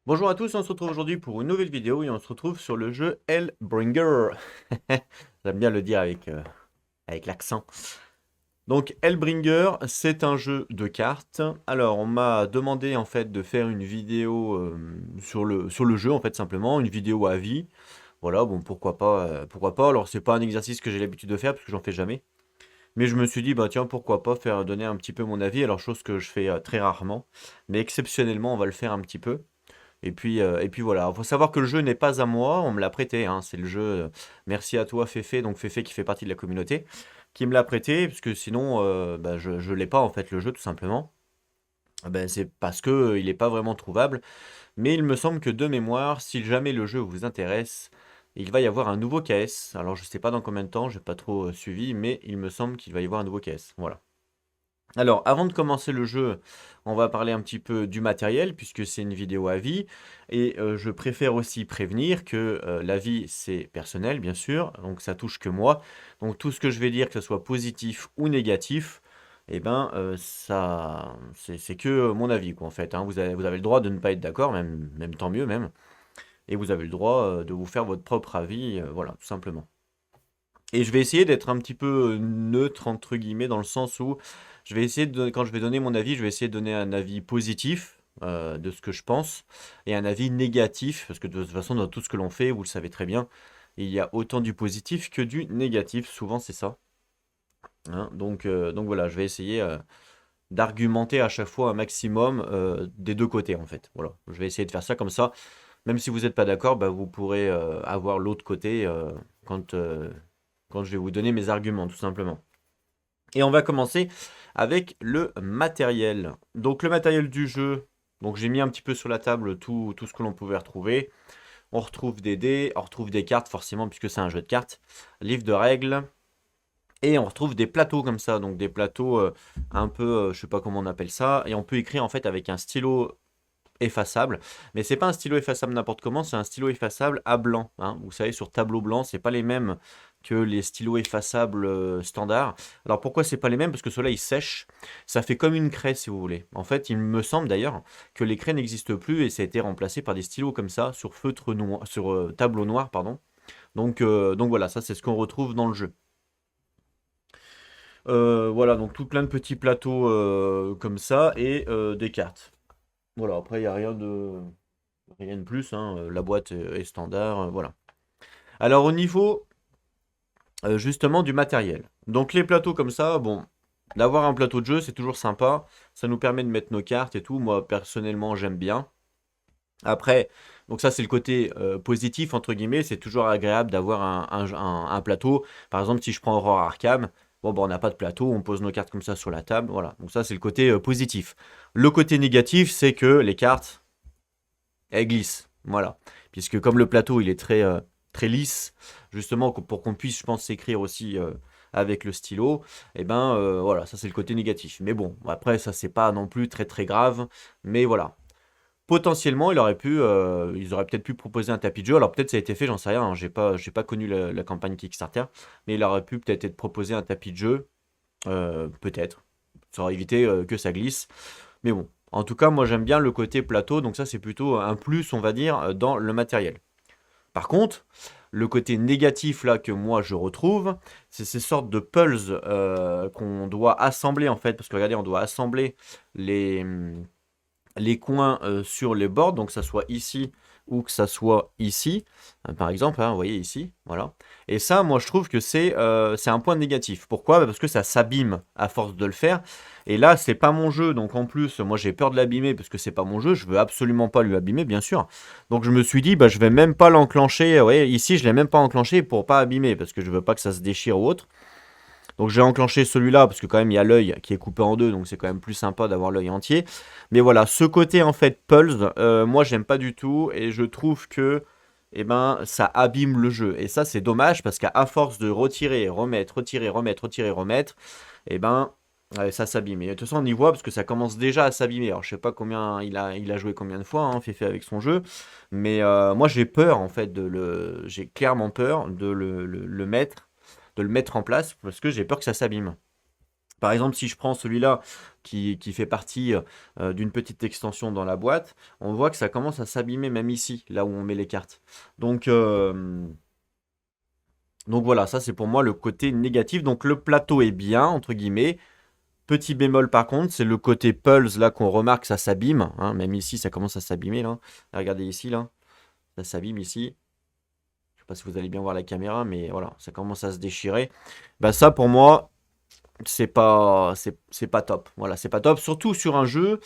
Bonjour à tous, on se retrouve aujourd'hui pour une nouvelle vidéo et on se retrouve sur le jeu Hellbringer. J'aime bien le dire avec l'accent. Donc Hellbringer, c'est un jeu de cartes. Alors on m'a demandé en fait de faire une vidéo sur le jeu en fait simplement, une vidéo à vie. Voilà, bon pourquoi pas, pourquoi pas. Alors c'est pas un exercice que j'ai l'habitude de faire parce que j'en fais jamais. Mais je me suis dit bah tiens pourquoi pas faire donner un petit peu mon avis. Alors chose que je fais très rarement, mais exceptionnellement on va le faire un petit peu. Et puis voilà, il faut savoir que le jeu n'est pas à moi, on me l'a prêté, hein, c'est le jeu. Merci à toi Féfé, donc Féfé qui fait partie de la communauté, qui me l'a prêté, parce que sinon bah, je l'ai pas en fait le jeu tout simplement. Ben, c'est parce que il n'est pas vraiment trouvable, mais il me semble que de mémoire, si jamais le jeu vous intéresse, il va y avoir un nouveau KS. Alors je sais pas dans combien de temps, j'ai pas trop suivi, mais il me semble qu'il va y avoir un nouveau KS. Voilà. Alors, avant de commencer le jeu, on va parler un petit peu du matériel, puisque c'est une vidéo à vie. Et je préfère aussi prévenir que la vie, c'est personnel, bien sûr. Donc, ça touche que moi. Donc, tout ce que je vais dire, que ce soit positif ou négatif, eh ben, ça, c'est que mon avis, quoi, en fait, hein. Vous avez le droit de ne pas être d'accord, même tant mieux, même. Et vous avez le droit de vous faire votre propre avis, voilà, tout simplement. Et je vais essayer d'être un petit peu neutre, entre guillemets, dans le sens où je vais essayer quand je vais donner mon avis, je vais essayer de donner un avis positif de ce que je pense et un avis négatif, parce que de toute façon, dans tout ce que l'on fait, vous le savez très bien, il y a autant du positif que du négatif, souvent c'est ça, hein. Donc voilà, je vais essayer d'argumenter à chaque fois un maximum des deux côtés, en fait. Voilà, je vais essayer de faire ça comme ça. Même si vous n'êtes pas d'accord, bah, vous pourrez avoir l'autre côté quand, euh, quand je vais vous donner mes arguments, tout simplement. Et on va commencer avec le matériel. Donc le matériel du jeu, donc j'ai mis un petit peu sur la table tout ce que l'on pouvait retrouver. On retrouve des dés, on retrouve des cartes forcément puisque c'est un jeu de cartes, livre de règles, et on retrouve des plateaux comme ça, donc des plateaux un peu, je sais pas comment on appelle ça, et on peut écrire en fait avec un stylo effaçable, mais c'est pas un stylo effaçable n'importe comment, c'est un stylo effaçable à blanc, hein. Vous savez, sur tableau blanc, c'est pas les mêmes que les stylos effaçables standards. Alors pourquoi c'est pas les mêmes? Parce que ceux-là ils sèchent, ça fait comme une craie si vous voulez. En fait, il me semble d'ailleurs que les craies n'existent plus et ça a été remplacé par des stylos comme ça sur feutre noir, sur tableau noir, pardon. Donc voilà, ça c'est ce qu'on retrouve dans le jeu. Voilà, donc tout plein de petits plateaux comme ça et des cartes. Voilà, après il n'y a rien de plus, hein, la boîte est standard, voilà. Alors au niveau justement du matériel. Donc les plateaux comme ça, bon, d'avoir un plateau de jeu, c'est toujours sympa. Ça nous permet de mettre nos cartes et tout. Moi personnellement, j'aime bien. Après, donc ça c'est le côté positif entre guillemets. C'est toujours agréable d'avoir un plateau. Par exemple, si je prends Aurore Arkham, bon, bah, on n'a pas de plateau, on pose nos cartes comme ça sur la table. Voilà. Donc ça c'est le côté positif. Le côté négatif, c'est que les cartes, elles glissent. Voilà. Puisque comme le plateau il est très lisse, justement pour qu'on puisse, je pense, s'écrire aussi avec le stylo, et ben voilà, ça c'est le côté négatif. Mais bon, après ça c'est pas non plus très grave, mais voilà. Potentiellement, ils auraient peut-être pu proposer un tapis de jeu. Alors peut-être ça a été fait, j'en sais rien, hein. J'ai pas connu la campagne Kickstarter, mais il aurait pu peut-être être proposé un tapis de jeu, peut-être. Ça aurait évité que ça glisse. Mais bon, en tout cas, moi j'aime bien le côté plateau, donc ça c'est plutôt un plus, on va dire, dans le matériel. Par contre, le côté négatif là que moi je retrouve, c'est ces sortes de pulls qu'on doit assembler en fait, parce que regardez, on doit assembler les, les coins sur les bords, donc que ça soit ici ou que ça soit ici, par exemple, hein, vous voyez ici, voilà. Et ça, moi, je trouve que c'est un point négatif. Pourquoi? Bah, parce que ça s'abîme à force de le faire. Et là, c'est pas mon jeu, donc en plus, moi, j'ai peur de l'abîmer parce que c'est pas mon jeu. Je veux absolument pas lui abîmer, bien sûr. Donc je me suis dit, bah, je vais même pas l'enclencher. Vous voyez, ici, je l'ai même pas enclenché pour pas abîmer parce que je veux pas que ça se déchire ou autre. Donc j'ai enclenché celui-là parce que quand même il y a l'œil qui est coupé en deux, donc c'est quand même plus sympa d'avoir l'œil entier. Mais voilà, ce côté en fait pulse, moi j'aime pas du tout et je trouve que eh ben, ça abîme le jeu. Et ça c'est dommage parce qu'à force de retirer, remettre, retirer, remettre, retirer, remettre, eh ben ça s'abîme. Et de toute façon on y voit parce que ça commence déjà à s'abîmer. Alors je sais pas combien il a joué combien de fois, hein, fait avec son jeu, mais moi j'ai peur en fait j'ai clairement peur de le mettre en place parce que j'ai peur que ça s'abîme. Par exemple, si je prends celui-là qui fait partie d'une petite extension dans la boîte, on voit que ça commence à s'abîmer même ici, là où on met les cartes. Donc, euh, donc voilà, ça c'est pour moi le côté négatif. Donc le plateau est bien, entre guillemets. Petit bémol par contre, c'est le côté pulse là qu'on remarque, ça s'abîme, hein. Même ici, ça commence à s'abîmer là. Regardez ici là, ça s'abîme ici. Je sais pas si vous allez bien voir la caméra, mais voilà, ça commence à se déchirer. Bah ça pour moi, c'est pas top. Voilà, c'est pas top. Surtout sur un jeu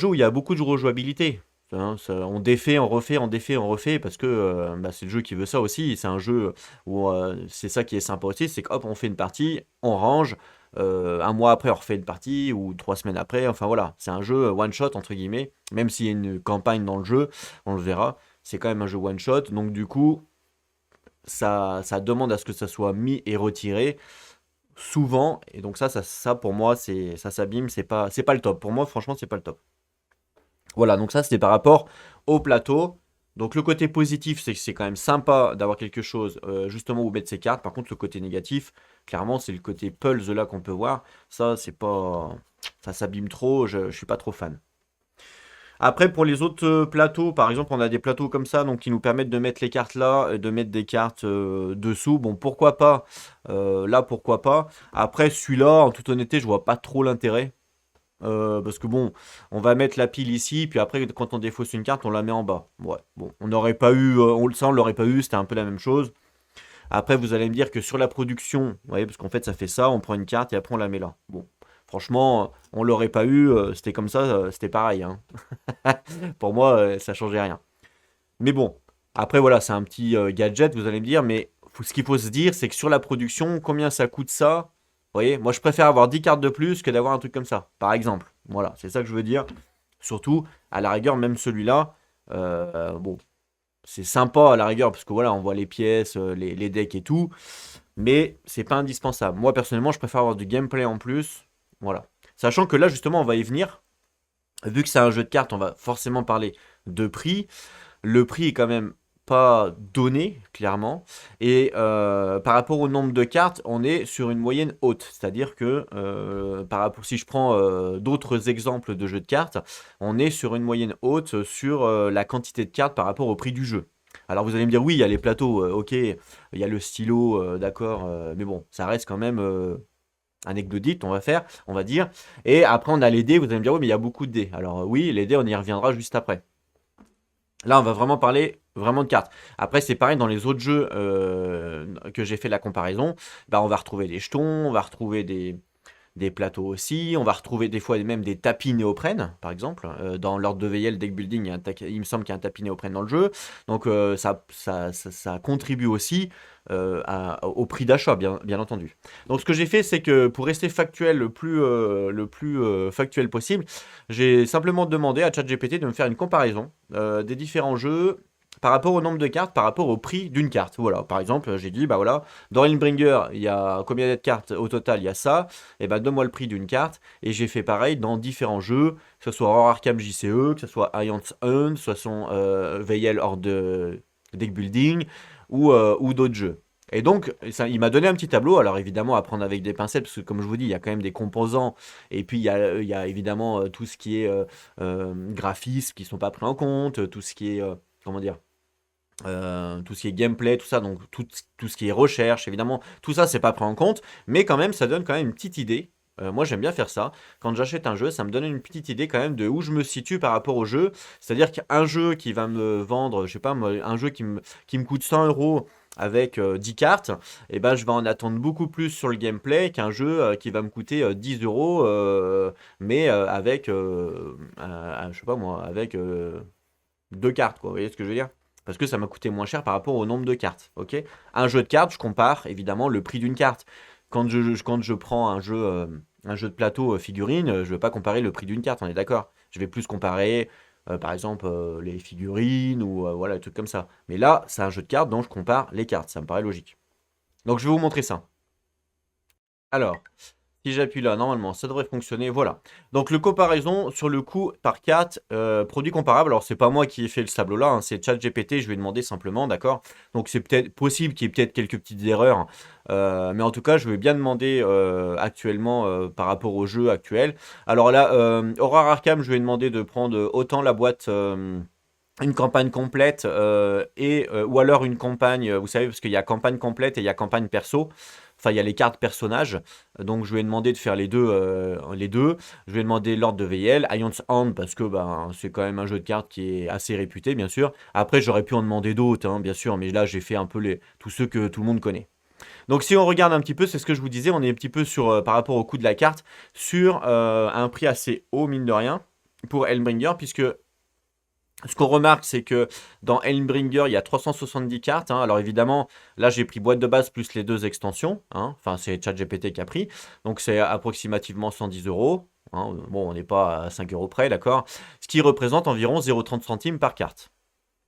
où il y a beaucoup de rejouabilité. Hein, on défait, on refait, on défait, on refait, parce que bah, c'est le jeu qui veut ça aussi. C'est un jeu où c'est ça qui est sympa aussi, c'est qu'hop, on fait une partie, on range. Un mois après, on refait une partie, ou 3 semaines après. Enfin voilà, c'est un jeu one shot entre guillemets. Même s'il y a une campagne dans le jeu, on le verra. C'est quand même un jeu one shot. Donc du coup, ça demande à ce que ça soit mis et retiré souvent. Et donc ça pour moi, ça s'abîme. C'est pas le top. Pour moi, franchement, c'est pas le top. Voilà, donc ça c'était par rapport au plateau. Donc le côté positif, c'est que c'est quand même sympa d'avoir quelque chose justement où mettre ses cartes. Par contre, le côté négatif, clairement, c'est le côté pulse là qu'on peut voir. Ça, c'est pas. Ça s'abîme trop, je suis pas trop fan. Après, pour les autres plateaux, par exemple, on a des plateaux comme ça, donc qui nous permettent de mettre les cartes là, et de mettre des cartes dessous. Bon, pourquoi pas? Là, pourquoi pas? Après, celui-là, en toute honnêteté, je vois pas trop l'intérêt. Parce que bon, on va mettre la pile ici, puis après, quand on défausse une carte, on la met en bas. Ouais, bon, on n'aurait pas eu, ça, on l'aurait pas eu, c'était un peu la même chose. Après, vous allez me dire que sur la production, vous voyez, parce qu'en fait, ça fait ça, on prend une carte et après, on la met là. Bon, franchement, on l'aurait pas eu, c'était comme ça, c'était pareil, hein. Pour moi, ça changeait rien. Mais bon, après, voilà, c'est un petit gadget, vous allez me dire, mais ce qu'il faut se dire, c'est que sur la production, combien ça coûte ça? Vous voyez, moi je préfère avoir 10 cartes de plus que d'avoir un truc comme ça, par exemple. Voilà, c'est ça que je veux dire. Surtout, à la rigueur, même celui-là, bon, c'est sympa à la rigueur, parce que voilà, on voit les pièces, les decks et tout, mais c'est pas indispensable. Moi, personnellement, je préfère avoir du gameplay en plus. Voilà. Sachant que là, justement, on va y venir. Vu que c'est un jeu de cartes, on va forcément parler de prix. Le prix est quand même pas donné, clairement. Et par rapport au nombre de cartes, on est sur une moyenne haute. C'est-à-dire que par rapport, si je prends d'autres exemples de jeux de cartes, on est sur une moyenne haute sur la quantité de cartes par rapport au prix du jeu. Alors vous allez me dire, oui, il y a les plateaux, ok, il y a le stylo, d'accord, mais bon, ça reste quand même anecdotique, on va dire. Et après, on a les dés, vous allez me dire, oui, mais il y a beaucoup de dés. Alors oui, les dés, on y reviendra juste après. Là, on va vraiment parler vraiment de cartes. Après, c'est pareil dans les autres jeux que j'ai fait la comparaison. Bah, on va retrouver des jetons, on va retrouver des plateaux aussi, on va retrouver des fois même des tapis néoprène, par exemple. Dans l'ordre de VL Deck Building, il me semble qu'il y a un tapis néoprène dans le jeu. Donc ça contribue aussi au prix d'achat, bien entendu. Donc ce que j'ai fait, c'est que pour rester factuel le plus factuel possible, j'ai simplement demandé à ChatGPT de me faire une comparaison des différents jeux par rapport au nombre de cartes, par rapport au prix d'une carte. Voilà, par exemple, j'ai dit, bah voilà, dans Hellbringer, il y a combien de cartes au total? Il y a ça. Et ben donne-moi le prix d'une carte. Et j'ai fait pareil dans différents jeux, que ce soit Horror Arkham JCE, que ce soit Alliance Hunt, que ce soit VL hors de Deck Building, ou d'autres jeux. Et donc, il m'a donné un petit tableau. Alors évidemment, à prendre avec des pincettes, parce que comme je vous dis, il y a quand même des composants. Et puis, il y a évidemment tout ce qui est graphisme qui ne sont pas pris en compte, tout ce qui est, comment dire, tout ce qui est gameplay, tout ça, donc tout ce qui est recherche, évidemment, tout ça, c'est pas pris en compte, mais quand même, ça donne quand même une petite idée. Moi, j'aime bien faire ça. Quand j'achète un jeu, ça me donne une petite idée quand même de où je me situe par rapport au jeu. C'est-à-dire qu'un jeu qui va me vendre, je sais pas, moi, un jeu qui me coûte 100 euros avec 10 cartes, et ben, je vais en attendre beaucoup plus sur le gameplay qu'un jeu qui va me coûter 10 euros, mais avec, je sais pas moi, avec deux cartes, quoi. Vous voyez ce que je veux dire? Parce que ça m'a coûté moins cher par rapport au nombre de cartes. Ok. Un jeu de cartes, je compare évidemment le prix d'une carte. Quand je prends un jeu de plateau figurine, je ne vais pas comparer le prix d'une carte, on est d'accord. Je vais plus comparer, par exemple, les figurines ou voilà, des trucs comme ça. Mais là, c'est un jeu de cartes, donc je compare les cartes. Ça me paraît logique. Donc je vais vous montrer ça. Alors, Si j'appuie là, normalement, ça devrait fonctionner. Voilà. Donc, le comparaison sur le coût par carte, produit comparable. Alors, c'est pas moi qui ai fait le tableau là, hein, c'est ChatGPT. Je lui ai demandé simplement, d'accord. Donc, c'est peut-être possible qu'il y ait peut-être quelques petites erreurs. Mais en tout cas, je vais bien demander actuellement par rapport au jeu actuel. Alors là, Horror Arkham, je lui ai demandé de prendre autant la boîte. Une campagne complète ou alors une campagne, vous savez, parce qu'il y a campagne complète et il y a campagne perso. Enfin, il y a les cartes personnages. Donc, je lui ai demandé de faire les deux, les deux. Je lui ai demandé l'ordre de VL, Ion's Hand, parce que ben, c'est quand même un jeu de cartes qui est assez réputé, bien sûr. Après, j'aurais pu en demander d'autres, hein, bien sûr, mais là, j'ai fait un peu tous ceux que tout le monde connaît. Donc, si on regarde un petit peu, c'est ce que je vous disais, on est un petit peu sur, par rapport au coût de la carte, sur un prix assez haut, mine de rien, pour Hellbringer, puisque ce qu'on remarque, c'est que dans Helmbringer, il y a 370 cartes, hein. Alors évidemment, là j'ai pris boîte de base plus les deux extensions, hein. Enfin, c'est ChatGPT qui a pris. Donc c'est approximativement 110 euros, hein. Bon, on n'est pas à 5 euros près, d'accord. Ce qui représente environ 0,30 centimes par carte.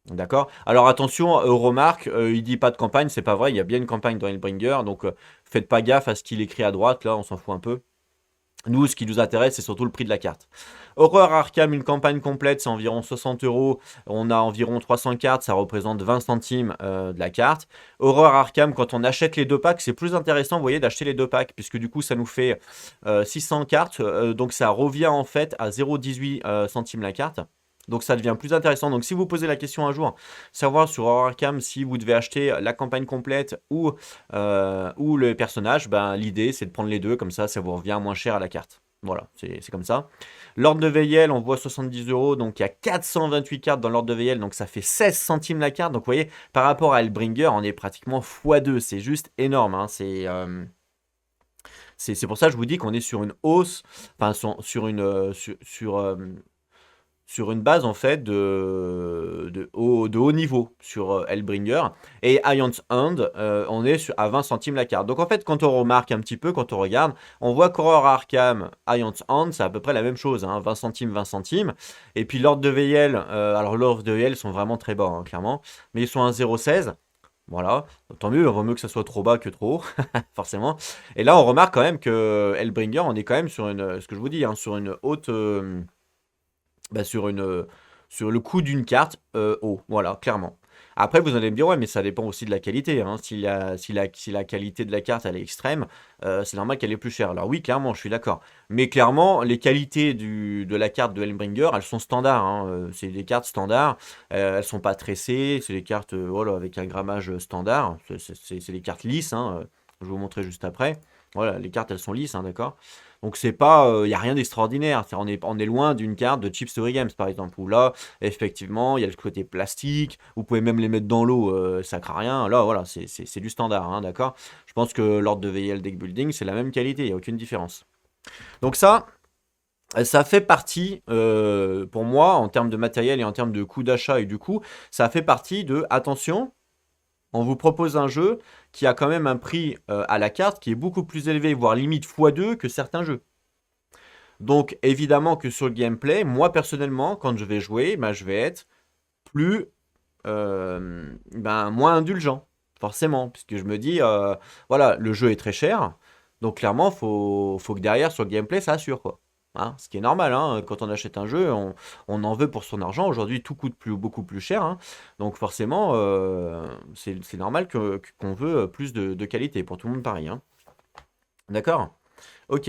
D'accord. Alors attention, remarque, il dit pas de campagne, c'est pas vrai, il y a bien une campagne dans Helmbringer, donc faites pas gaffe à ce qu'il écrit à droite, là on s'en fout un peu. Nous, ce qui nous intéresse, c'est surtout le prix de la carte. Horror Arkham, une campagne complète, c'est environ 60 euros. On a environ 300 cartes, ça représente 20 centimes de la carte. Horror Arkham, quand on achète les deux packs, c'est plus intéressant, vous voyez, d'acheter les deux packs, puisque du coup, ça nous fait 600 cartes. Donc, ça revient en fait à 0,18 centimes la carte. Donc ça devient plus intéressant. Donc si vous posez la question un jour, savoir sur Horror Arkham si vous devez acheter la campagne complète ou le personnage, ben, l'idée c'est de prendre les deux, comme ça vous revient moins cher à la carte. Voilà, c'est comme ça. L'ordre de Veyel, on voit 70 euros, donc il y a 428 cartes dans l'ordre de Veyel, donc ça fait 16 centimes la carte. Donc vous voyez, par rapport à Hellbringer, on est pratiquement x2, c'est juste énorme, hein. C'est pour ça que je vous dis qu'on est sur une hausse, enfin sur une base en fait de haut niveau sur Hellbringer. Et Ion's Hand, on est à 20 centimes la carte. Donc en fait, quand on remarque un petit peu, quand on regarde, on voit qu'Horror Arkham, Ion's Hand, c'est à peu près la même chose, hein, 20 centimes, 20 centimes. Et puis l'ordre de VL, alors l'ordre de VL sont vraiment très bas, hein, clairement, mais ils sont à 0,16. Voilà, tant mieux, il vaut mieux que ça soit trop bas que trop haut, forcément. Et là, on remarque quand même que Hellbringer, on est quand même sur ce que je vous dis, hein, sur une haute, bah, sur le coût d'une carte haut, voilà, clairement. Après, vous allez me dire, ouais, mais ça dépend aussi de la qualité, hein. Si la qualité de la carte elle est extrême, c'est normal qu'elle est plus chère. Alors oui, clairement, je suis d'accord. Mais clairement, les qualités de la carte de Helmbringer, elles sont standards, hein. C'est des cartes standards, elles sont pas tressées, c'est des cartes voilà, avec un grammage standard. C'est des cartes lisses, hein. Je vais vous montrer juste après. Voilà, les cartes elles sont lisses, hein, d'accord. Donc c'est pas, il y a rien d'extraordinaire. On est loin d'une carte de Chip Story Games par exemple, où là, effectivement, il y a le côté plastique. Vous pouvez même les mettre dans l'eau, ça craint rien. Là, voilà, c'est du standard, hein, d'accord. Je pense que l'ordre de VL Deck Building, c'est la même qualité, il n'y a aucune différence. Donc ça fait partie, pour moi, en termes de matériel et en termes de coût d'achat et du coup, ça fait partie de, attention, on vous propose un jeu qui a quand même un prix à la carte qui est beaucoup plus élevé, voire limite x2 que certains jeux. Donc évidemment que sur le gameplay, moi personnellement, quand je vais jouer, ben, je vais être plus, moins indulgent, forcément, puisque je me dis, voilà, le jeu est très cher, donc clairement, faut que derrière, sur le gameplay, ça assure, quoi. Hein, ce qui est normal, hein, quand on achète un jeu, on en veut pour son argent. Aujourd'hui, tout coûte beaucoup plus cher, hein. Donc forcément, c'est normal qu'on veut plus de qualité. Pour tout le monde, pareil, hein. D'accord? Ok.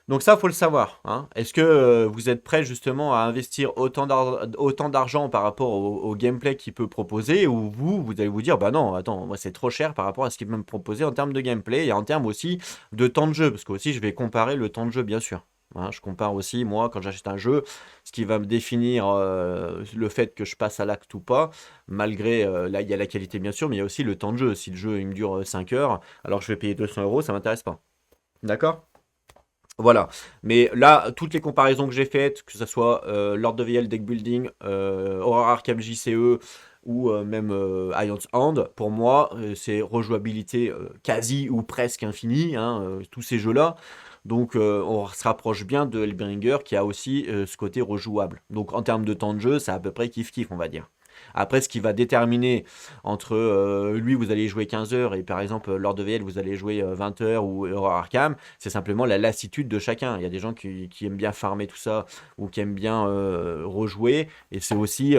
Donc ça, faut le savoir, hein. Est-ce que vous êtes prêt justement à investir autant d'argent par rapport au gameplay qu'il peut proposer, ou vous allez vous dire, bah non, attends, moi c'est trop cher par rapport à ce qu'il peut me proposer en termes de gameplay et en termes aussi de temps de jeu, parce que aussi je vais comparer le temps de jeu, bien sûr. Hein, je compare aussi, moi, quand j'achète un jeu, ce qui va me définir le fait que je passe à l'acte ou pas, malgré, là, il y a la qualité, bien sûr, mais il y a aussi le temps de jeu. Si le jeu, il me dure 5 heures, alors que je vais payer 200 euros, ça m'intéresse pas. D'accord? Voilà. Mais là, toutes les comparaisons que j'ai faites, que ce soit Lord of the Hell Deck Building, Horror Arkham JCE ou même Ion's Hand, pour moi, c'est rejouabilité quasi ou presque infinie, hein, tous ces jeux-là. Donc on se rapproche bien de Hellbringer qui a aussi ce côté rejouable. Donc en termes de temps de jeu, c'est à peu près kiff-kiff, on va dire. Après, ce qui va déterminer entre lui, vous allez jouer 15 heures et par exemple, Lord of the Hell, vous allez jouer 20 heures ou Horror Arkham, c'est simplement la lassitude de chacun. Il y a des gens qui aiment bien farmer tout ça ou qui aiment bien rejouer et c'est aussi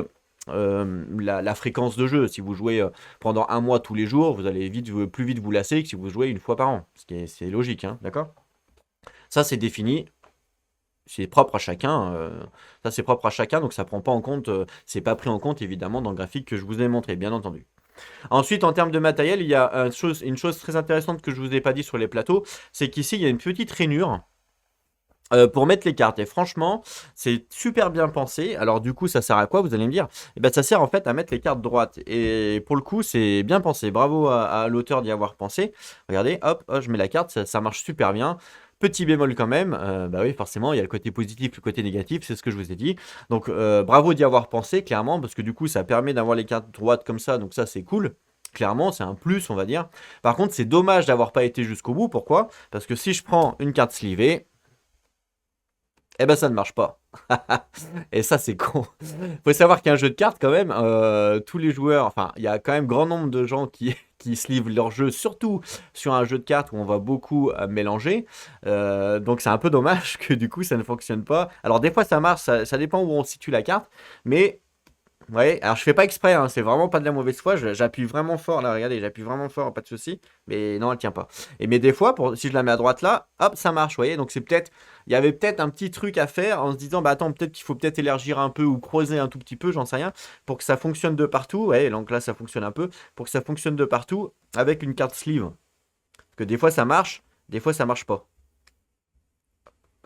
la fréquence de jeu. Si vous jouez pendant un mois tous les jours, vous allez plus vite vous lasser que si vous jouez une fois par an. C'est logique, hein, d'accord? Ça, c'est défini. C'est propre à chacun. Ça, c'est propre à chacun, donc ça prend pas en compte. C'est pas pris en compte évidemment dans le graphique que je vous ai montré, bien entendu. Ensuite, en termes de matériel, il y a une chose très intéressante que je vous ai pas dit sur les plateaux, c'est qu'ici il y a une petite rainure. Pour mettre les cartes. Et franchement, c'est super bien pensé. Alors du coup, ça sert à quoi, vous allez me dire? Eh ben, ça sert en fait à mettre les cartes droites. Et pour le coup, c'est bien pensé. Bravo à l'auteur d'y avoir pensé. Regardez, hop, hop, je mets la carte, ça marche super bien. Petit bémol quand même, bah oui, forcément, il y a le côté positif, le côté négatif, c'est ce que je vous ai dit. Donc bravo d'y avoir pensé, clairement, parce que du coup, ça permet d'avoir les cartes droites comme ça, donc ça, c'est cool. Clairement, c'est un plus, on va dire. Par contre, c'est dommage d'avoir pas été jusqu'au bout. Pourquoi? Parce que si je prends une carte slivée, eh ben ça ne marche pas. Et ça c'est con. Faut savoir qu'un jeu de cartes quand même, tous les joueurs, enfin il y a quand même grand nombre de gens qui se livrent leur jeu, surtout sur un jeu de cartes où on va beaucoup mélanger. Donc c'est un peu dommage que du coup ça ne fonctionne pas. Alors des fois ça marche, ça dépend où on situe la carte, mais ouais, alors je fais pas exprès, hein, c'est vraiment pas de la mauvaise foi, j'appuie vraiment fort, là, regardez, j'appuie vraiment fort, pas de souci, mais non, elle tient pas. Et mais des fois, si je la mets à droite là, hop, ça marche, vous voyez, donc c'est peut-être, il y avait peut-être un petit truc à faire en se disant, bah attends, peut-être qu'il faut peut-être élargir un peu ou creuser un tout petit peu, j'en sais rien, pour que ça fonctionne de partout, ouais, donc là ça fonctionne un peu, pour que ça fonctionne de partout avec une carte sleeve. Parce que des fois ça marche, des fois ça marche pas.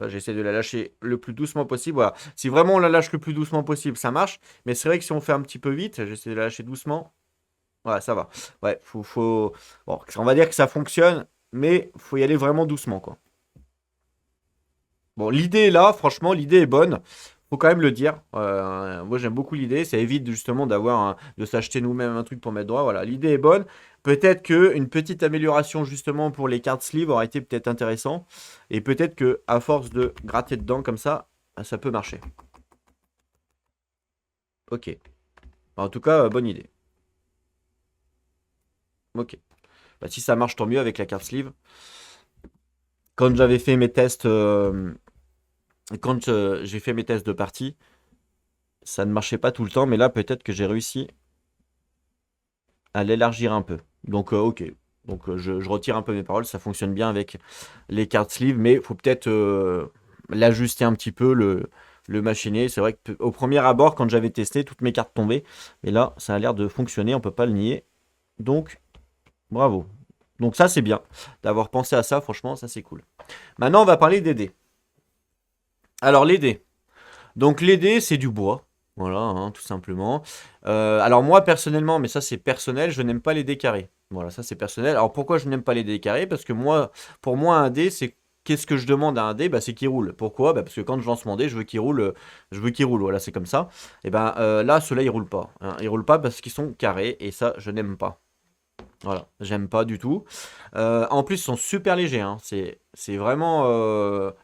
J'essaie de la lâcher le plus doucement possible. Voilà. Si vraiment on la lâche le plus doucement possible, ça marche. Mais c'est vrai que si on fait un petit peu vite, j'essaie de la lâcher doucement. Voilà, ça va. Ouais, Bon, on va dire que ça fonctionne, mais faut y aller vraiment doucement, quoi. Bon, l'idée est là, franchement, l'idée est bonne. Faut quand même le dire. Moi, j'aime beaucoup l'idée. Ça évite justement de s'acheter nous-mêmes un truc pour mettre droit. Voilà, l'idée est bonne. Peut-être que une petite amélioration justement pour les cartes sleeve aurait été peut-être intéressant. Et peut-être que à force de gratter dedans comme ça peut marcher. Ok. En tout cas, bonne idée. Ok. Bah, si ça marche, tant mieux avec la carte sleeve. Quand j'avais fait mes tests, quand j'ai fait mes tests de partie, ça ne marchait pas tout le temps, mais là, peut-être que j'ai réussi à l'élargir un peu. Donc, ok. Donc, je retire un peu mes paroles. Ça fonctionne bien avec les cartes sleeve, mais il faut peut-être l'ajuster un petit peu, le machiner. C'est vrai qu'au premier abord, quand j'avais testé, toutes mes cartes tombaient. Mais là, ça a l'air de fonctionner, on peut pas le nier. Donc, bravo. Donc ça, c'est bien d'avoir pensé à ça. Franchement, ça, c'est cool. Maintenant, on va parler des dés. Alors, les dés. Donc les dés, c'est du bois. Voilà, hein, tout simplement. Alors moi, personnellement, mais ça c'est personnel, je n'aime pas les dés carrés. Voilà, ça c'est personnel. Alors pourquoi je n'aime pas les dés carrés? Parce que moi, pour moi, un dé, c'est... Qu'est-ce que je demande à un dé? Bah, c'est qu'il roule. Pourquoi? Bah, parce que quand je lance mon dé, je veux qu'il roule. Je veux qu'il roule. Voilà, c'est comme ça. Et ben là, ceux-là, ils roulent pas, hein. Ils roulent pas parce qu'ils sont carrés. Et ça, je n'aime pas. Voilà, j'aime pas du tout. En plus, ils sont super légers, hein. C'est vraiment.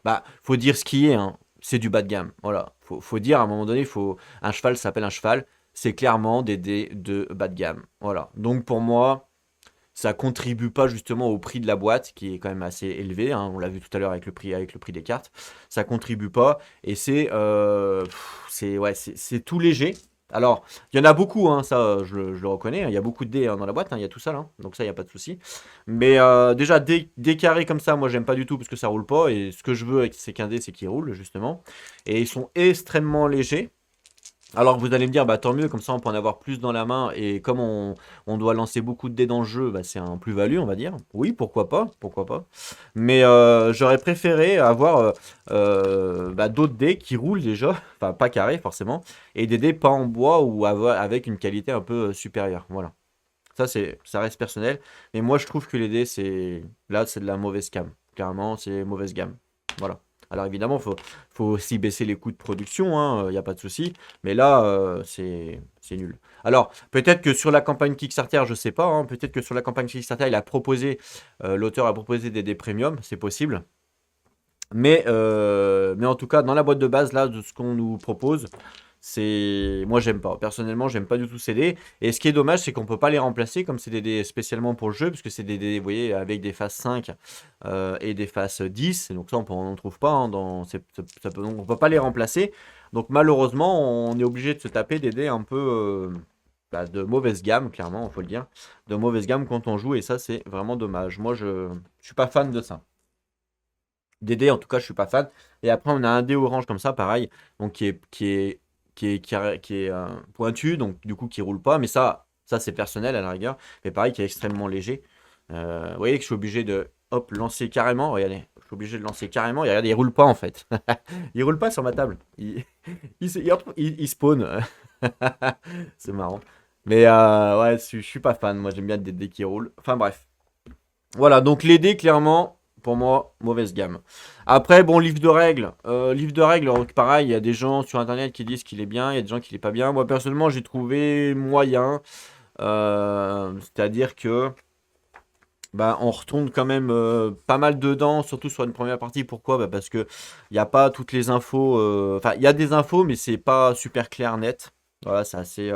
Bah, faut dire ce qui est, hein. C'est du bas de gamme. Voilà. Faut dire à un moment donné, un cheval s'appelle un cheval. C'est clairement des dés de bas de gamme. Voilà. Donc pour moi, ça contribue pas justement au prix de la boîte, qui est quand même assez élevé, hein. On l'a vu tout à l'heure avec le prix des cartes. Ça contribue pas. Et ouais, c'est tout léger. Alors, il y en a beaucoup, hein, ça je le reconnais, hein. Il y a beaucoup de dés dans la boîte, hein, il y a tout ça là, donc ça, il n'y a pas de souci. Mais déjà, dés carrés comme ça, moi j'aime pas du tout parce que ça roule pas. Et ce que je veux avec ces qu'un dé, c'est qu'ils roulent justement. Et ils sont extrêmement légers. Alors vous allez me dire, bah tant mieux, comme ça on peut en avoir plus dans la main, et comme on doit lancer beaucoup de dés dans le jeu, bah, c'est un plus-value, on va dire. Oui, pourquoi pas, pourquoi pas. Mais j'aurais préféré avoir bah, d'autres dés qui roulent déjà, enfin pas carrés forcément, et des dés pas en bois ou avec une qualité un peu supérieure. Voilà. Ça reste personnel, mais moi je trouve que les dés, c'est de la mauvaise gamme. Clairement, c'est mauvaise gamme. Voilà. Alors évidemment, faut aussi baisser les coûts de production, hein, il n'y a pas de souci. Mais là, c'est nul. Alors, peut-être que sur la campagne Kickstarter, je sais pas, hein, peut-être que sur la campagne Kickstarter, l'auteur a proposé des dés premium, c'est possible. Mais en tout cas, dans la boîte de base, là, de ce qu'on nous propose, Moi, j'aime pas. Personnellement, j'aime pas du tout ces dés. Et ce qui est dommage, c'est qu'on peut pas les remplacer comme c'est des dés spécialement pour le jeu, parce que c'est des dés, vous voyez, avec des faces 5 et des faces 10. Et donc ça, on n'en trouve pas. Donc on peut pas les remplacer. Donc malheureusement, on est obligé de se taper des dés un peu de mauvaise gamme, clairement, il faut le dire. De mauvaise gamme quand on joue, et ça, c'est vraiment dommage. Moi, je suis pas fan de ça. Des dés, en tout cas, je suis pas fan. Et après, on a un dé orange comme ça, pareil, donc qui est pointu, donc du coup qui roule pas. Mais ça c'est personnel à la rigueur. Mais pareil, qui est extrêmement léger. Vous voyez que je suis obligé de hop lancer carrément. Regardez, je suis obligé de lancer carrément. Et regardez, il roule pas en fait. Il roule pas sur ma table. Il spawn. C'est marrant. Mais ouais, je suis pas fan. Moi, j'aime bien des dés qui roulent. Enfin bref. Voilà, donc les dés, clairement, pour moi, mauvaise gamme. Après, bon, livre de règles, donc, pareil, il y a des gens sur Internet qui disent qu'il est bien, il y a des gens qui n'est pas bien. Moi, personnellement, j'ai trouvé moyen. C'est-à-dire que bah, on retourne quand même pas mal dedans, surtout sur une première partie. Pourquoi? Bah, parce que il n'y a pas toutes les infos. Enfin, il y a des infos, mais c'est pas super clair, net. Voilà, c'est assez.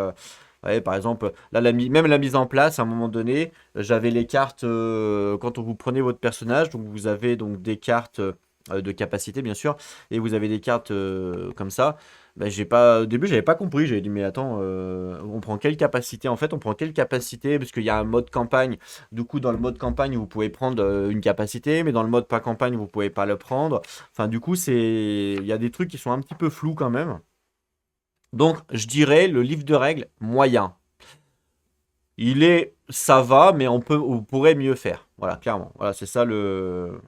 Ouais, par exemple, là, même la mise en place, à un moment donné, j'avais les cartes quand vous prenez votre personnage, donc vous avez donc des cartes de capacité, bien sûr, et vous avez des cartes comme ça. Ben, au début, j'avais pas compris. J'avais dit, mais attends, on prend quelle capacité? En fait, on prend quelle capacité? Parce qu'il y a un mode campagne. Du coup, dans le mode campagne, vous pouvez prendre une capacité, mais dans le mode pas campagne, vous pouvez pas le prendre. Enfin, du coup, il y a des trucs qui sont un petit peu flous quand même. Donc, je dirais le livre de règles moyen. Ça va, mais on pourrait mieux faire. Voilà, clairement. Voilà, c'est ça le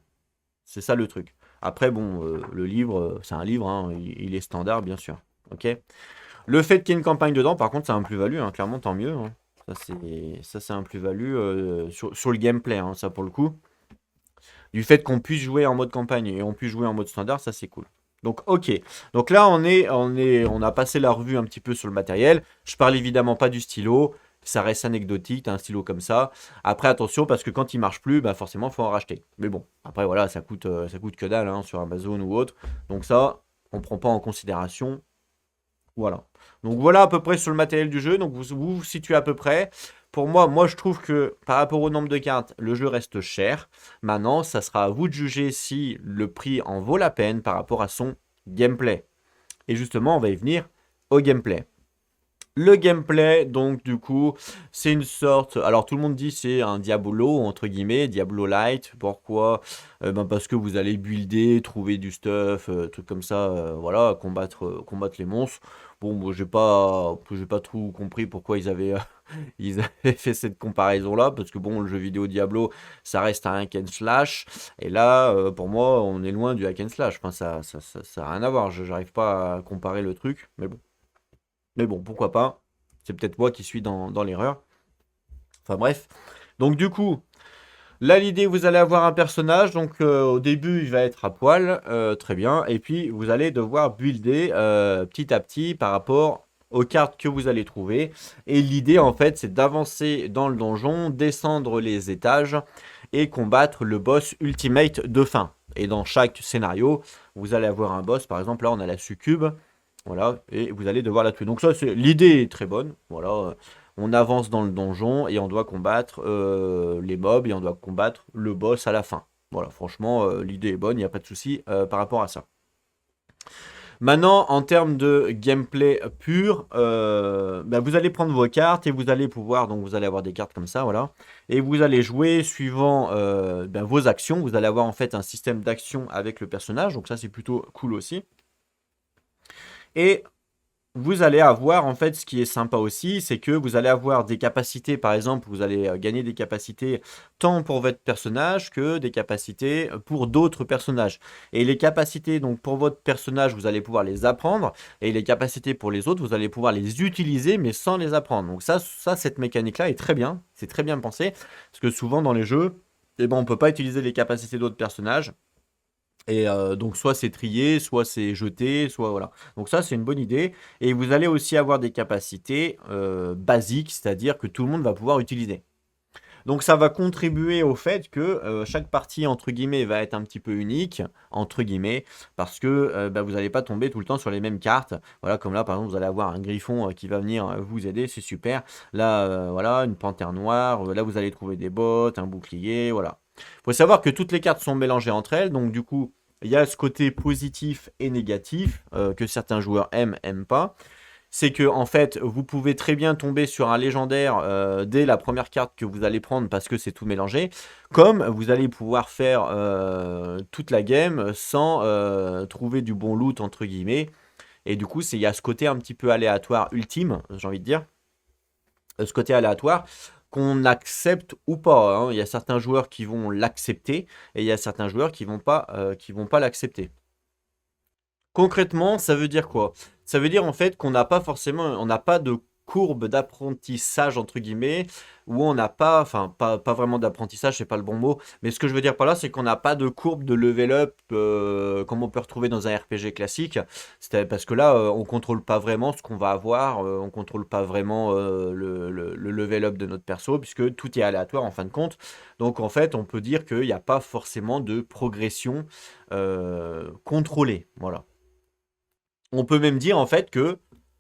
truc. Après, bon, le livre, c'est un livre, hein, il est standard, bien sûr. Ok. Le fait qu'il y ait une campagne dedans, par contre, c'est un plus-value, hein, clairement, tant mieux, hein. Ça, c'est un plus-value sur le gameplay, hein, ça pour le coup. Du fait qu'on puisse jouer en mode campagne et on puisse jouer en mode standard, ça c'est cool. Donc ok. Donc là on a passé la revue un petit peu sur le matériel. Je parle évidemment pas du stylo. Ça reste anecdotique, t'as un stylo comme ça. Après attention parce que quand il marche plus, bah forcément faut en racheter. Mais bon, après voilà, ça coûte que dalle hein, sur Amazon ou autre. Donc ça, on prend pas en considération. Voilà. Donc voilà à peu près sur le matériel du jeu. Donc vous situez à peu près. Pour moi, je trouve que par rapport au nombre de cartes, le jeu reste cher. Maintenant, ça sera à vous de juger si le prix en vaut la peine par rapport à son gameplay. Et justement, on va y venir au gameplay. Le gameplay, donc du coup, c'est une sorte. Alors tout le monde dit c'est un Diablo entre guillemets, Diablo Light. Pourquoi? Parce que vous allez builder, trouver du stuff, trucs comme ça, voilà, combattre les monstres. Bon, moi j'ai pas tout compris pourquoi ils avaient fait cette comparaison-là, parce que bon, le jeu vidéo Diablo, ça reste un hack and slash, et là, pour moi, on est loin du hack and slash. Enfin, ça a rien à voir. J'arrive pas à comparer le truc, mais bon. Mais bon, pourquoi pas. C'est peut-être moi qui suis dans l'erreur. Enfin bref. Donc du coup, là l'idée, vous allez avoir un personnage. Donc au début, il va être à poil. Très bien. Et puis, vous allez devoir builder petit à petit par rapport aux cartes que vous allez trouver. Et l'idée, en fait, c'est d'avancer dans le donjon, descendre les étages et combattre le boss ultimate de fin. Et dans chaque scénario, vous allez avoir un boss. Par exemple, là, on a la succube. Voilà, et vous allez devoir la tuer. Donc ça, l'idée est très bonne. Voilà, on avance dans le donjon et on doit combattre les mobs et on doit combattre le boss à la fin. Voilà, franchement, l'idée est bonne, il n'y a pas de souci par rapport à ça. Maintenant, en termes de gameplay pur, vous allez prendre vos cartes et vous allez pouvoir, donc vous allez avoir des cartes comme ça, voilà, et vous allez jouer suivant vos actions. Vous allez avoir en fait un système d'action avec le personnage, donc ça c'est plutôt cool aussi. Et vous allez avoir, en fait, ce qui est sympa aussi, c'est que vous allez avoir des capacités, par exemple, vous allez gagner des capacités tant pour votre personnage que des capacités pour d'autres personnages. Et les capacités, donc, pour votre personnage, vous allez pouvoir les apprendre, et les capacités pour les autres, vous allez pouvoir les utiliser, mais sans les apprendre. Donc cette mécanique-là est très bien, c'est très bien pensé, parce que souvent dans les jeux, eh ben, on ne peut pas utiliser les capacités d'autres personnages. Et donc soit c'est trié, soit c'est jeté, soit voilà. Donc ça c'est une bonne idée. Et vous allez aussi avoir des capacités basiques, c'est-à-dire que tout le monde va pouvoir utiliser. Donc ça va contribuer au fait que chaque partie, entre guillemets, va être un petit peu unique, entre guillemets, parce que bah, vous n'allez pas tomber tout le temps sur les mêmes cartes. Voilà, comme là, par exemple, vous allez avoir un griffon qui va venir vous aider, c'est super. Là, voilà, une panthère noire. Là, vous allez trouver des bottes, un bouclier, voilà. Il faut savoir que toutes les cartes sont mélangées entre elles, donc du coup, il y a ce côté positif et négatif que certains joueurs aiment pas. C'est que en fait, vous pouvez très bien tomber sur un légendaire dès la première carte que vous allez prendre parce que c'est tout mélangé, comme vous allez pouvoir faire toute la game sans trouver du bon loot entre guillemets. Et du coup, il y a ce côté un petit peu aléatoire ultime, j'ai envie de dire, ce côté aléatoire qu'on accepte ou pas, hein. Il y a certains joueurs qui vont l'accepter et il y a certains joueurs qui vont pas l'accepter. Concrètement, ça veut dire quoi? Ça veut dire en fait qu'on n'a pas forcément, on n'a pas de courbe d'apprentissage entre guillemets, où on n'a pas, enfin pas vraiment d'apprentissage, c'est pas le bon mot, mais ce que je veux dire par là, c'est qu'on n'a pas de courbe de level up comme on peut retrouver dans un RPG classique. C'est parce que là, on contrôle pas vraiment ce qu'on va avoir, on contrôle pas vraiment le level up de notre perso, puisque tout est aléatoire en fin de compte. Donc en fait, on peut dire qu'il n'y a pas forcément de progression contrôlée. Voilà. On peut même dire en fait que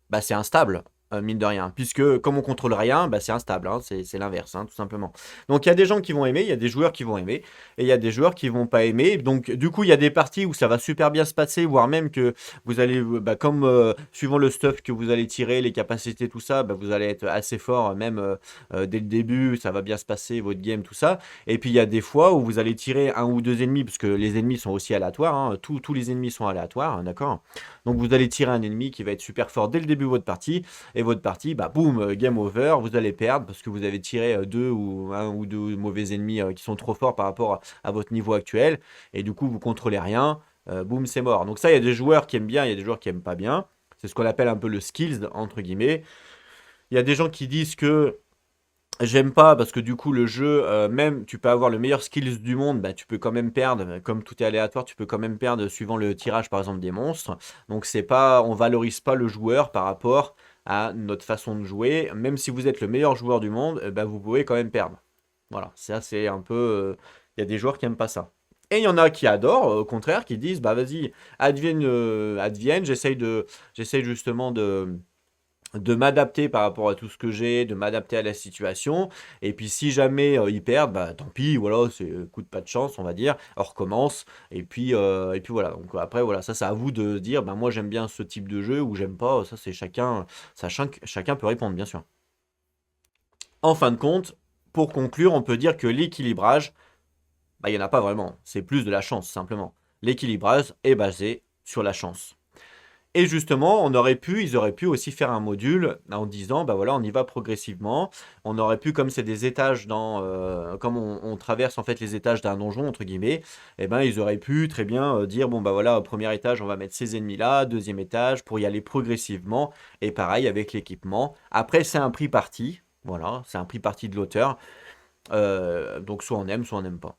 bah, c'est instable, mine de rien, puisque comme on contrôle rien, bah, c'est instable, hein, c'est l'inverse, hein, tout simplement. Donc il y a des gens qui vont aimer, il y a des joueurs qui vont aimer, et il y a des joueurs qui vont pas aimer. Donc du coup, il y a des parties où ça va super bien se passer, voire même que vous allez, bah, comme suivant le stuff que vous allez tirer, les capacités, tout ça, bah, vous allez être assez fort, même dès le début, ça va bien se passer, votre game, tout ça. Et puis il y a des fois où vous allez tirer un ou deux ennemis, parce que les ennemis sont aussi aléatoires, hein, tous les ennemis sont aléatoires, hein, d'accord? Donc vous allez tirer un ennemi qui va être super fort dès le début de votre partie, et votre partie, bah boum, game over, vous allez perdre parce que vous avez tiré deux ou un ou deux mauvais ennemis qui sont trop forts par rapport à votre niveau actuel, et du coup vous contrôlez rien, boum, c'est mort. Donc ça, il y a des joueurs qui aiment bien, il y a des joueurs qui aiment pas bien. C'est ce qu'on appelle un peu le skills, entre guillemets. Il y a des gens qui disent que j'aime pas parce que du coup le jeu, même tu peux avoir le meilleur skills du monde, bah, tu peux quand même perdre, comme tout est aléatoire, tu peux quand même perdre suivant le tirage par exemple des monstres. Donc c'est pas, on valorise pas le joueur par rapport à notre façon de jouer. Même si vous êtes le meilleur joueur du monde, bah, vous pouvez quand même perdre. Voilà, ça c'est un peu, il y a des joueurs qui aiment pas ça. Et il y en a qui adorent, au contraire, qui disent bah vas-y, advienne, advienne, j'essaye justement de m'adapter par rapport à tout ce que j'ai, de m'adapter à la situation. Et puis si jamais ils perdent, bah tant pis, voilà, c'est coup de pas de chance, on va dire. On recommence. Et puis voilà. Donc après, voilà, ça c'est à vous de dire, bah moi j'aime bien ce type de jeu ou j'aime pas. Ça c'est chacun, chacun peut répondre, bien sûr. En fin de compte, pour conclure, on peut dire que l'équilibrage, bah, il n'y en a pas vraiment. C'est plus de la chance, simplement. L'équilibrage est basé sur la chance. Et justement, ils auraient pu aussi faire un module en disant, bah voilà, on y va progressivement. On aurait pu, comme c'est des étages comme on traverse en fait les étages d'un donjon entre guillemets, et ben ils auraient pu très bien dire, bon bah voilà, au premier étage, on va mettre ces ennemis là, deuxième étage, pour y aller progressivement. Et pareil avec l'équipement. Après, c'est un prix parti, voilà, c'est un prix parti de l'auteur. Donc soit on n'aime pas.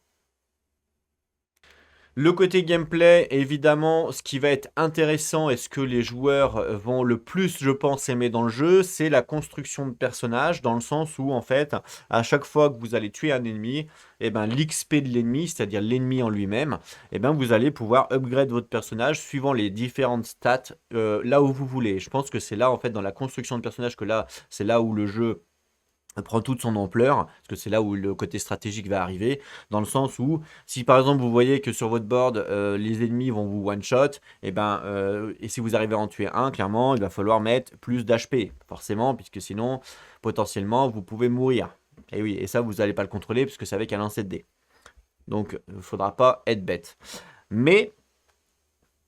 Le côté gameplay, évidemment, ce qui va être intéressant et ce que les joueurs vont le plus, je pense, aimer dans le jeu, c'est la construction de personnages, dans le sens où, en fait, à chaque fois que vous allez tuer un ennemi, eh ben, l'XP de l'ennemi, c'est-à-dire l'ennemi en lui-même, eh ben, vous allez pouvoir upgrade votre personnage suivant les différentes stats là où vous voulez. Je pense que c'est là, en fait, dans la construction de personnage que là, c'est là où le jeu prend toute son ampleur, parce que c'est là où le côté stratégique va arriver, dans le sens où, si par exemple vous voyez que sur votre board, les ennemis vont vous one-shot, et si vous arrivez à en tuer un, clairement, il va falloir mettre plus d'HP, forcément, puisque sinon, potentiellement, vous pouvez mourir. Et oui, et ça, vous n'allez pas le contrôler, puisque c'est avec un lancer de dés. Donc, il ne faudra pas être bête. Mais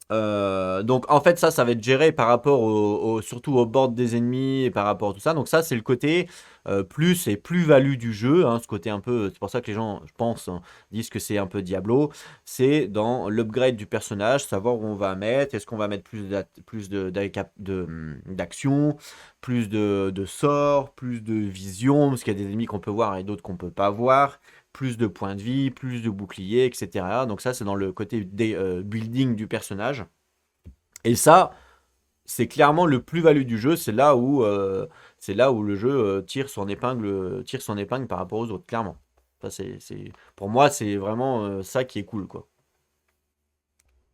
donc en fait ça va être géré par rapport surtout au board des ennemis et par rapport à tout ça. Donc ça c'est le côté plus et plus-value du jeu, hein, ce côté un peu, c'est pour ça que les gens, je pense, hein, disent que c'est un peu Diablo. C'est dans l'upgrade du personnage, savoir où on va mettre, est-ce qu'on va mettre d'action, plus de sorts, plus de vision, parce qu'il y a des ennemis qu'on peut voir et d'autres qu'on peut pas voir, plus de points de vie, plus de boucliers, etc. Donc ça, c'est dans le côté building du personnage. Et ça, c'est clairement le plus-value du jeu. C'est là où le jeu tire son épingle par rapport aux autres, clairement. Ça, pour moi, c'est vraiment ça qui est cool, quoi.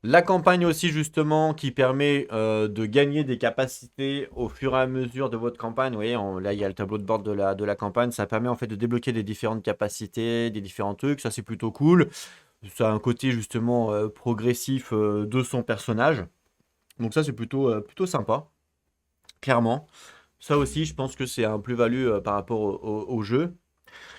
La campagne aussi, justement, qui permet de gagner des capacités au fur et à mesure de votre campagne. Vous voyez, là, il y a le tableau de bord de la campagne. Ça permet en fait de débloquer des différentes capacités, des différents trucs. Ça, c'est plutôt cool. Ça a un côté, justement, progressif de son personnage. Donc ça, c'est plutôt sympa, clairement. Ça aussi, je pense que c'est un plus-value par rapport au jeu.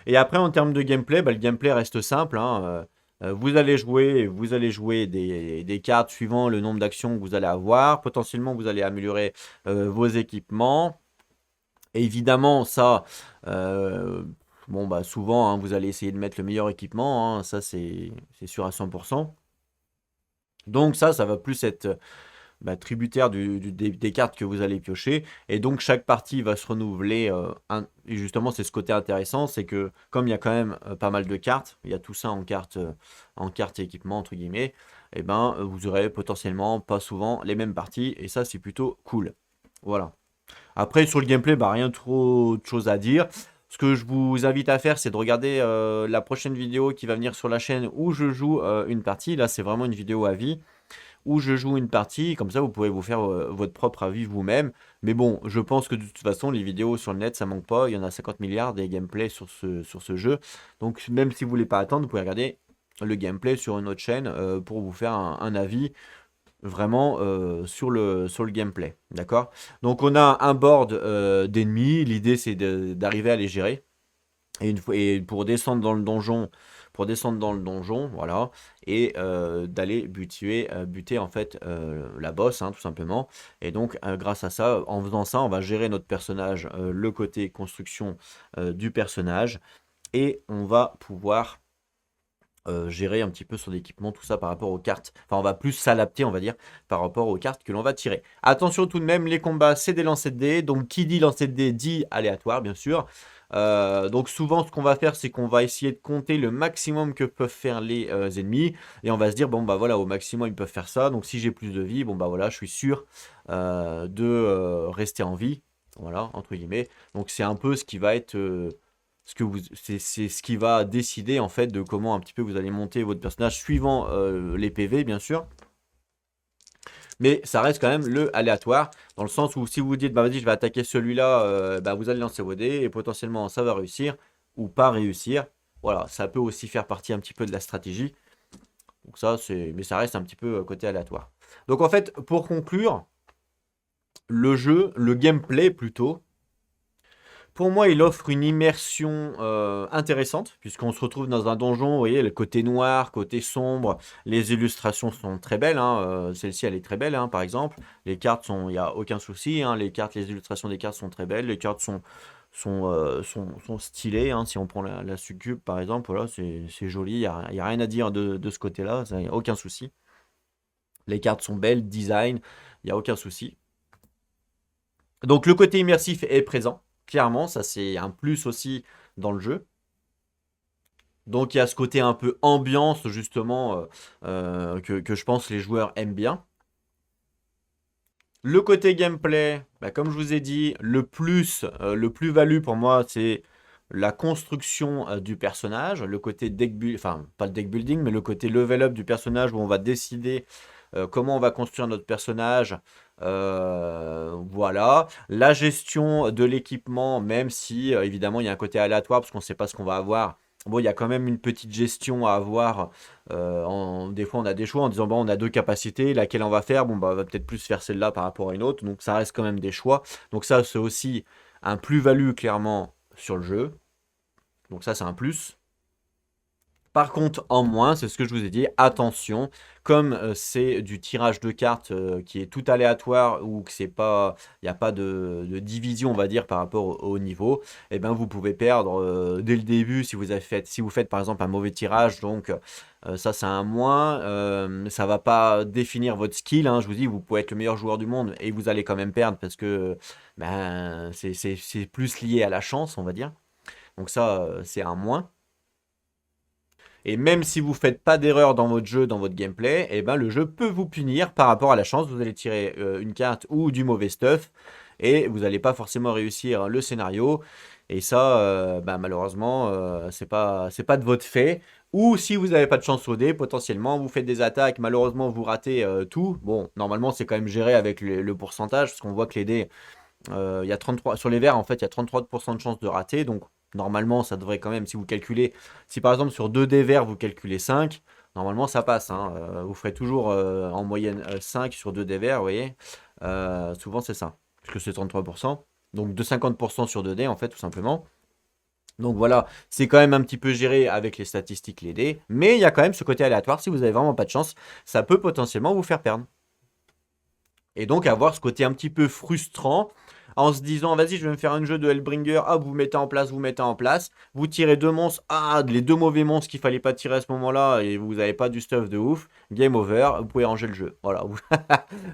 Et après, en termes de gameplay, bah, le gameplay reste simple, hein. Vous allez jouer des cartes suivant le nombre d'actions que vous allez avoir. Potentiellement, vous allez améliorer vos équipements. Évidemment, ça, euh, bon, bah, souvent, hein, vous allez essayer de mettre le meilleur équipement, hein. Ça, c'est sûr à 100%. Donc ça va plus être tributaire des cartes que vous allez piocher. Et donc chaque partie va se renouveler. Et justement, c'est ce côté intéressant, c'est que comme il y a quand même pas mal de cartes, il y a tout ça en carte équipement, entre guillemets, et ben vous aurez potentiellement pas souvent les mêmes parties. Et ça, c'est plutôt cool. Voilà. Après, sur le gameplay, bah, rien trop de choses à dire. Ce que je vous invite à faire, c'est de regarder la prochaine vidéo qui va venir sur la chaîne où je joue une partie. Là, c'est vraiment une vidéo à vie où je joue une partie, comme ça vous pouvez vous faire votre propre avis vous-même. Mais bon, je pense que de toute façon, les vidéos sur le net, ça manque pas. Il y en a 50 milliards des gameplays sur ce jeu. Donc même si vous voulez pas attendre, vous pouvez regarder le gameplay sur une autre chaîne pour vous faire un avis vraiment sur le gameplay. D'accord? Donc on a un board d'ennemis. L'idée c'est d'arriver à les gérer. Et pour descendre dans le donjon, voilà, et d'aller buter en fait la boss, hein, tout simplement. Et donc, grâce à ça, en faisant ça, on va gérer notre personnage, le côté construction du personnage, et on va pouvoir gérer un petit peu son équipement, tout ça par rapport aux cartes. Enfin, on va plus s'adapter, on va dire, par rapport aux cartes que l'on va tirer. Attention tout de même, les combats, c'est des lancers de dés. Donc, qui dit lancer de dés dit aléatoire, bien sûr. Donc, souvent, ce qu'on va faire, c'est qu'on va essayer de compter le maximum que peuvent faire les ennemis. Et on va se dire, bon, bah voilà, au maximum, ils peuvent faire ça. Donc, si j'ai plus de vie, bon, bah voilà, je suis sûr de rester en vie. Voilà, entre guillemets. Donc, c'est un peu ce qui va être c'est ce qui va décider en fait de comment un petit peu vous allez monter votre personnage suivant les PV bien sûr. Mais ça reste quand même le aléatoire dans le sens où si vous vous dites bah vas-y je vais attaquer celui-là, bah, vous allez lancer vos dés et potentiellement ça va réussir ou pas réussir. Voilà, ça peut aussi faire partie un petit peu de la stratégie. Donc ça mais ça reste un petit peu côté aléatoire. Donc en fait pour conclure, le gameplay plutôt. Pour moi, il offre une immersion intéressante, puisqu'on se retrouve dans un donjon, vous voyez, le côté noir, côté sombre, les illustrations sont très belles, hein, celle-ci, elle est très belle, hein, par exemple. Les cartes il n'y a aucun souci, hein, les illustrations des cartes sont très belles, les cartes sont stylées, hein, si on prend la succube, par exemple, voilà, c'est joli, il y a rien à dire de ce côté-là, il n'y a aucun souci. Les cartes sont belles, design, il n'y a aucun souci. Donc le côté immersif est présent, clairement, ça c'est un plus aussi dans le jeu. Donc il y a ce côté un peu ambiance justement que je pense les joueurs aiment bien. Le côté gameplay, bah, comme je vous ai dit, le plus-value pour moi, c'est la construction du personnage, le côté enfin pas le deck building, mais le côté level up du personnage où on va décider comment on va construire notre personnage. Voilà. La gestion de l'équipement, même si évidemment il y a un côté aléatoire parce qu'on ne sait pas ce qu'on va avoir. Bon, il y a quand même une petite gestion à avoir. Des fois, on a des choix en disant bon, on a deux capacités, laquelle on va faire. Bon, bah, on va peut-être plus faire celle-là par rapport à une autre. Donc, ça reste quand même des choix. Donc, ça, c'est aussi un plus-value clairement sur le jeu. Donc, ça, c'est un plus. Par contre, en moins, c'est ce que je vous ai dit, attention, comme c'est du tirage de cartes qui est tout aléatoire ou que c'est pas, il n'y a pas de division, on va dire, par rapport au niveau, et ben vous pouvez perdre dès le début si vous faites par exemple un mauvais tirage, donc ça c'est un moins, ça va pas définir votre skill, hein, je vous dis, vous pouvez être le meilleur joueur du monde et vous allez quand même perdre parce que ben, c'est plus lié à la chance, on va dire. Donc ça, c'est un moins. Et même si vous faites pas d'erreur dans votre jeu, dans votre gameplay, eh ben le jeu peut vous punir par rapport à la chance. Vous allez tirer une carte ou du mauvais stuff et vous n'allez pas forcément réussir le scénario. Et ça, bah, malheureusement, c'est pas de votre fait. Ou si vous n'avez pas de chance au dé, potentiellement, vous faites des attaques, malheureusement, vous ratez tout. Bon, normalement, c'est quand même géré avec le pourcentage, parce qu'on voit que les dés, il y a 33, sur les verts, en fait, il y a 33% de chance de rater. Donc, normalement, ça devrait quand même, si vous calculez, si par exemple sur 2 dés verts, vous calculez 5, normalement, ça passe, hein. Vous ferez toujours en moyenne 5 sur 2 dés verts, vous voyez. Souvent, c'est ça, puisque c'est 33%. Donc, de 50% sur 2 dés, en fait, tout simplement. Donc voilà, c'est quand même un petit peu géré avec les statistiques, les dés, mais il y a quand même ce côté aléatoire. Si vous avez vraiment pas de chance, ça peut potentiellement vous faire perdre. Et donc avoir ce côté un petit peu frustrant en se disant vas-y je vais me faire un jeu de Hellbringer, ah vous mettez en place, vous tirez deux monstres, ah les deux mauvais monstres qu'il fallait pas tirer à ce moment-là et vous n'avez pas du stuff de ouf, game over, vous pouvez ranger le jeu. Voilà.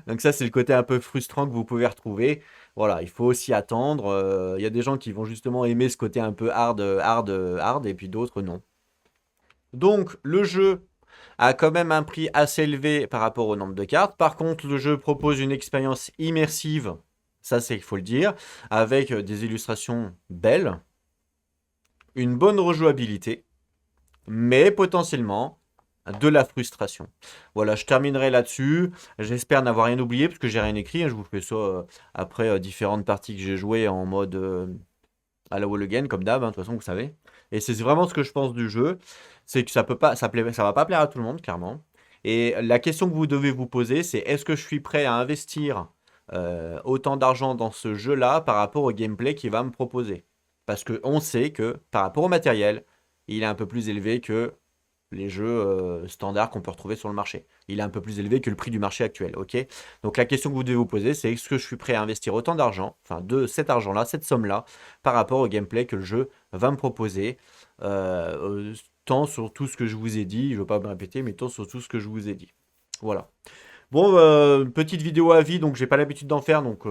Donc ça c'est le côté un peu frustrant que vous pouvez retrouver. Voilà, il faut aussi attendre. Il y a des gens qui vont justement aimer ce côté un peu hard et puis d'autres non. Donc le jeu a quand même un prix assez élevé par rapport au nombre de cartes. Par contre, le jeu propose une expérience immersive, ça c'est qu'il faut le dire, avec des illustrations belles, une bonne rejouabilité, mais potentiellement de la frustration. Voilà, je terminerai là-dessus. J'espère n'avoir rien oublié parce que j'ai rien écrit. Je vous fais ça après différentes parties que j'ai jouées en mode à la wall again, comme d'hab, hein, de toute façon, vous savez. Et c'est vraiment ce que je pense du jeu, c'est que ça peut pas, ça va pas plaire à tout le monde, clairement. Et la question que vous devez vous poser, c'est est-ce que je suis prêt à investir autant d'argent dans ce jeu-là par rapport au gameplay qu'il va me proposer? Parce que on sait que par rapport au matériel, il est un peu plus élevé que les jeux standards qu'on peut retrouver sur le marché. Il est un peu plus élevé que le prix du marché actuel, ok? Donc la question que vous devez vous poser, c'est est-ce que je suis prêt à investir autant d'argent, enfin de cet argent-là, cette somme-là, par rapport au gameplay que le jeu va me proposer, tant sur tout ce que je vous ai dit, je ne veux pas me répéter, mais tant sur tout ce que je vous ai dit. Voilà. Bon, petite vidéo à vie, donc j'ai pas l'habitude d'en faire, donc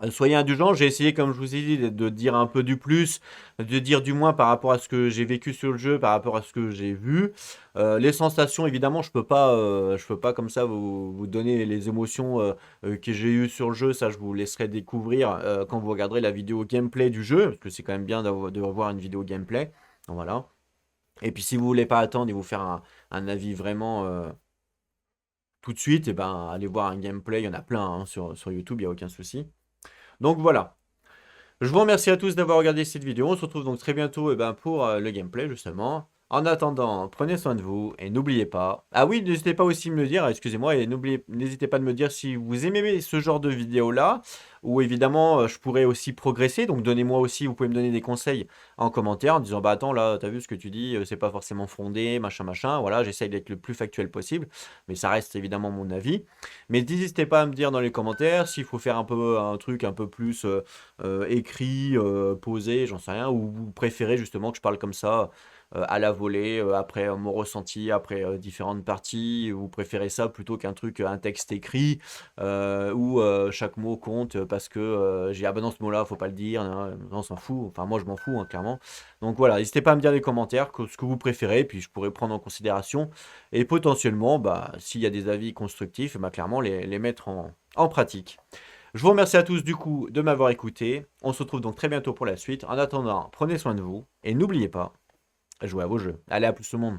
soyez indulgents, j'ai essayé, comme je vous ai dit, de dire un peu du plus, de dire du moins par rapport à ce que j'ai vécu sur le jeu, par rapport à ce que j'ai vu. Les sensations, évidemment, je peux pas comme ça vous donner les émotions que j'ai eues sur le jeu. Ça, je vous laisserai découvrir quand vous regarderez la vidéo gameplay du jeu, parce que c'est quand même bien de revoir une vidéo gameplay. Voilà. Et puis, si vous voulez pas attendre et vous faire un avis vraiment tout de suite, et ben, allez voir un gameplay. Il y en a plein hein, sur YouTube, il n'y a aucun souci. Donc voilà. Je vous remercie à tous d'avoir regardé cette vidéo. On se retrouve donc très bientôt pour le gameplay justement. En attendant, prenez soin de vous et n'oubliez pas. Ah oui, n'hésitez pas aussi à me le dire, excusez-moi, et n'hésitez pas de me dire si vous aimez ce genre de vidéo là, ou évidemment je pourrais aussi progresser. Donc donnez-moi aussi, vous pouvez me donner des conseils en commentaire en disant bah attends là, t'as vu ce que tu dis, c'est pas forcément fondé, machin machin. Voilà, j'essaye d'être le plus factuel possible, mais ça reste évidemment mon avis. Mais n'hésitez pas à me dire dans les commentaires s'il faut faire un peu un truc un peu plus écrit, posé, j'en sais rien, ou vous préférez justement que je parle comme ça à la volée, après mon ressenti, après différentes parties, vous préférez ça plutôt qu'un truc, un texte écrit, où chaque mot compte parce que j'ai ah ben non ce mot-là, faut pas le dire, non, on s'en fout, enfin moi je m'en fous hein, clairement. Donc voilà, n'hésitez pas à me dire dans les commentaires ce que vous préférez, puis je pourrais prendre en considération et potentiellement, bah, s'il y a des avis constructifs, bah, clairement les mettre en pratique. Je vous remercie à tous du coup de m'avoir écouté. On se retrouve donc très bientôt pour la suite. En attendant, prenez soin de vous et n'oubliez pas, jouez à vos jeux. Allez, à plus tout le monde.